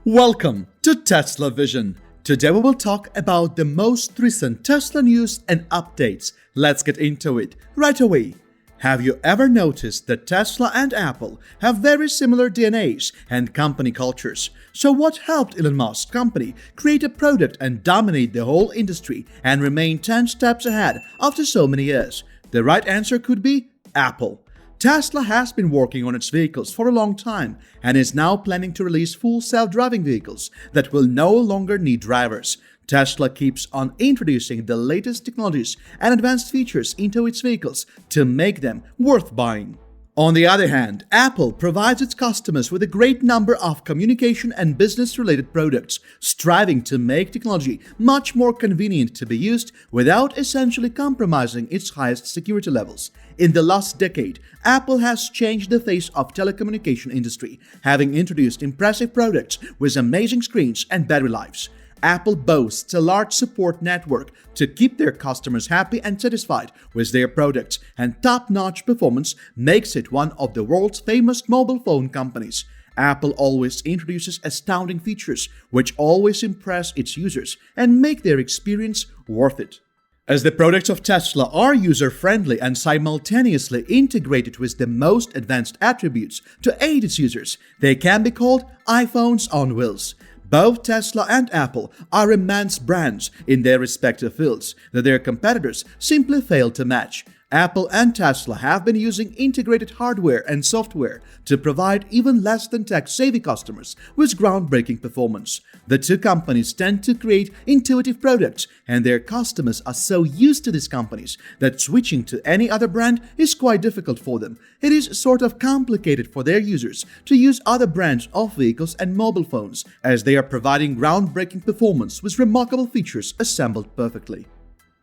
Welcome to Tesla Vision. Today we will talk about the most recent Tesla news and updates. Let's get into it right away. Have you ever noticed that Tesla and Apple have very similar DNAs and company cultures? So what helped Elon Musk's company create a product and dominate the whole industry and remain 10 steps ahead after so many years? The right answer could be Apple. Tesla has been working on its vehicles for a long time and is now planning to release full self-driving vehicles that will no longer need drivers. Tesla keeps on introducing the latest technologies and advanced features into its vehicles to make them worth buying. On the other hand, Apple provides its customers with a great number of communication and business-related products, striving to make technology much more convenient to be used without essentially compromising its highest security levels. In the last decade, Apple has changed the face of the telecommunication industry, having introduced impressive products with amazing screens and battery lives. Apple boasts a large support network to keep their customers happy and satisfied with their products, and top-notch performance makes it one of the world's famous mobile phone companies. Apple always introduces astounding features which always impress its users and make their experience worth it. As the products of Tesla are user-friendly and simultaneously integrated with the most advanced attributes to aid its users, they can be called iPhones on wheels. Both Tesla and Apple are immense brands in their respective fields that their competitors simply fail to match. Apple and Tesla have been using integrated hardware and software to provide even less than tech-savvy customers with groundbreaking performance. The two companies tend to create intuitive products, and their customers are so used to these companies that switching to any other brand is quite difficult for them. It is sort of complicated for their users to use other brands of vehicles and mobile phones, as they are providing groundbreaking performance with remarkable features assembled perfectly.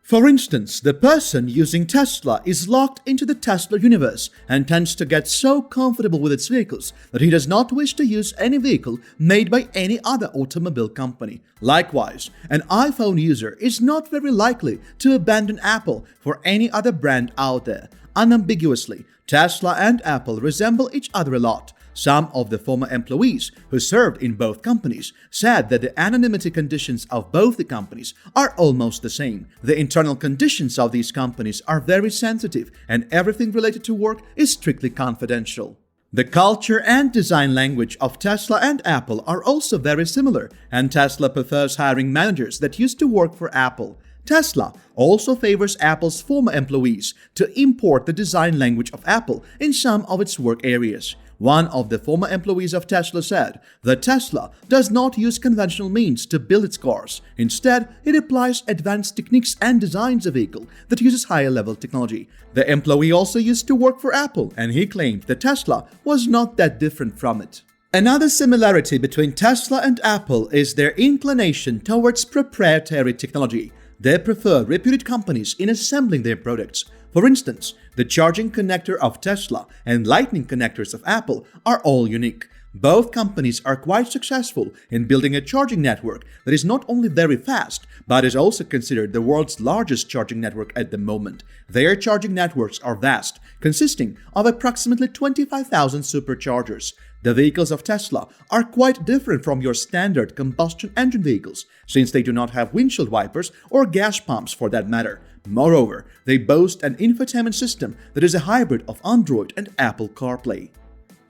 For instance, the person using Tesla is locked into the Tesla universe and tends to get so comfortable with its vehicles that he does not wish to use any vehicle made by any other automobile company. Likewise, an iPhone user is not very likely to abandon Apple for any other brand out there. Unambiguously, Tesla and Apple resemble each other a lot. Some of the former employees who served in both companies said that the anonymity conditions of both the companies are almost the same. The internal conditions of these companies are very sensitive, and everything related to work is strictly confidential. The culture and design language of Tesla and Apple are also very similar, and Tesla prefers hiring managers that used to work for Apple. Tesla also favors Apple's former employees to import the design language of Apple in some of its work areas. One of the former employees of Tesla said that Tesla does not use conventional means to build its cars. Instead, it applies advanced techniques and designs a vehicle that uses higher-level technology. The employee also used to work for Apple, and he claimed that Tesla was not that different from it. Another similarity between Tesla and Apple is their inclination towards proprietary technology. They prefer reputed companies in assembling their products. For instance, the charging connector of Tesla and lightning connectors of Apple are all unique. Both companies are quite successful in building a charging network that is not only very fast, but is also considered the world's largest charging network at the moment. Their charging networks are vast, consisting of approximately 25,000 superchargers. The vehicles of Tesla are quite different from your standard combustion engine vehicles, since they do not have windshield wipers or gas pumps for that matter. Moreover, they boast an infotainment system that is a hybrid of Android and Apple CarPlay.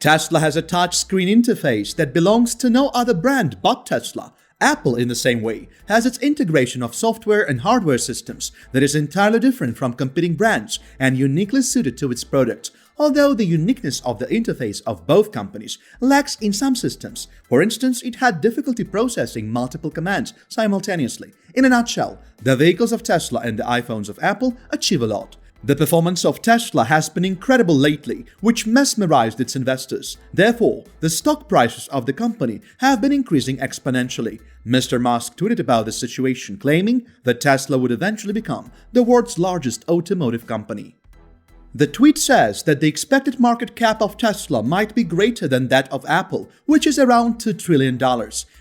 Tesla has a touch-screen interface that belongs to no other brand but Tesla. Apple, in the same way, has its integration of software and hardware systems that is entirely different from competing brands and uniquely suited to its products, although the uniqueness of the interface of both companies lacks in some systems. For instance, it had difficulty processing multiple commands simultaneously. In a nutshell, the vehicles of Tesla and the iPhones of Apple achieve a lot. The performance of Tesla has been incredible lately, which mesmerized its investors. Therefore, the stock prices of the company have been increasing exponentially. Mr. Musk tweeted about the situation, claiming that Tesla would eventually become the world's largest automotive company. The tweet says that the expected market cap of Tesla might be greater than that of Apple, which is around $2 trillion.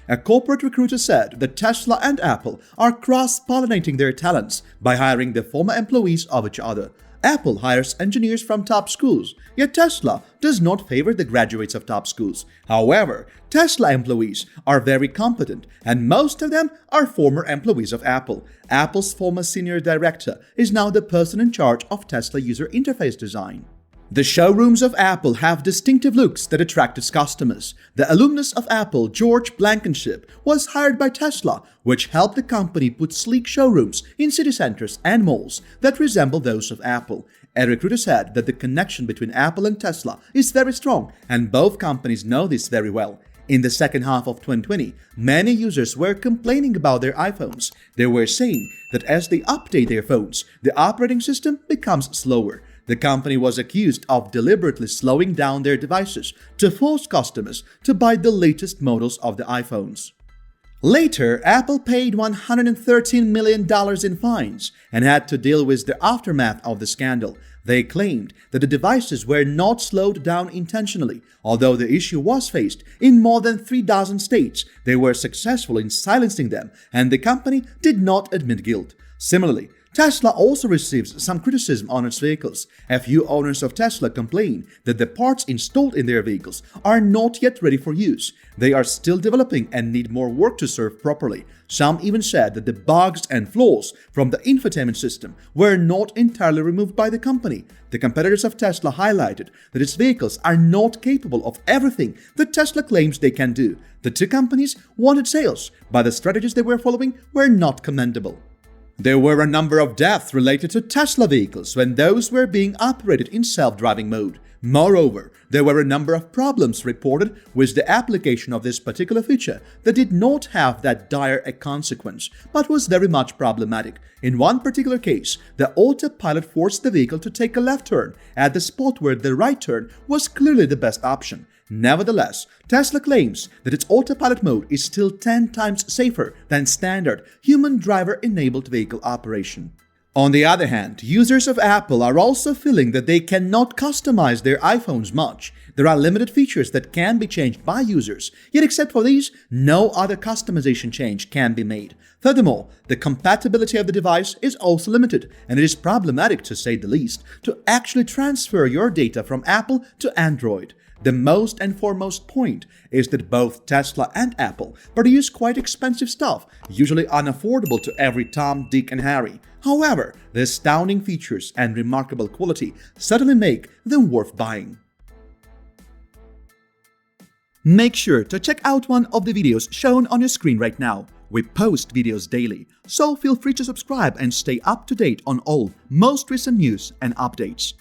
A corporate recruiter said that Tesla and Apple are cross-pollinating their talents by hiring the former employees of each other. Apple hires engineers from top schools, yet Tesla does not favor the graduates of top schools. However, Tesla employees are very competent, and most of them are former employees of Apple. Apple's former senior director is now the person in charge of Tesla user interface design. The showrooms of Apple have distinctive looks that attract its customers. The alumnus of Apple, George Blankenship, was hired by Tesla, which helped the company put sleek showrooms in city centers and malls that resemble those of Apple. A recruiter said that the connection between Apple and Tesla is very strong, and both companies know this very well. In the second half of 2020, many users were complaining about their iPhones. They were saying that as they update their phones, the operating system becomes slower. The company was accused of deliberately slowing down their devices to force customers to buy the latest models of the iPhones. Later, Apple paid $113 million in fines and had to deal with the aftermath of the scandal. They claimed that the devices were not slowed down intentionally. Although the issue was faced in more than 3,000 states, they were successful in silencing them, and the company did not admit guilt. Similarly, Tesla also receives some criticism on its vehicles. A few owners of Tesla complain that the parts installed in their vehicles are not yet ready for use. They are still developing and need more work to serve properly. Some even said that the bugs and flaws from the infotainment system were not entirely removed by the company. The competitors of Tesla highlighted that its vehicles are not capable of everything that Tesla claims they can do. The two companies wanted sales, but the strategies they were following were not commendable. There were a number of deaths related to Tesla vehicles when those were being operated in self-driving mode. Moreover, there were a number of problems reported with the application of this particular feature that did not have that dire a consequence, but was very much problematic. In one particular case, the autopilot forced the vehicle to take a left turn at the spot where the right turn was clearly the best option. Nevertheless, Tesla claims that its autopilot mode is still 10 times safer than standard human driver-enabled vehicle operation. On the other hand, users of Apple are also feeling that they cannot customize their iPhones much. There are limited features that can be changed by users, yet except for these, no other customization change can be made. Furthermore, the compatibility of the device is also limited, and it is problematic, to say the least, to actually transfer your data from Apple to Android. The most and foremost point is that both Tesla and Apple produce quite expensive stuff, usually unaffordable to every Tom, Dick, and Harry. However, the astounding features and remarkable quality certainly make them worth buying. Make sure to check out one of the videos shown on your screen right now. We post videos daily, so feel free to subscribe and stay up to date on all most recent news and updates.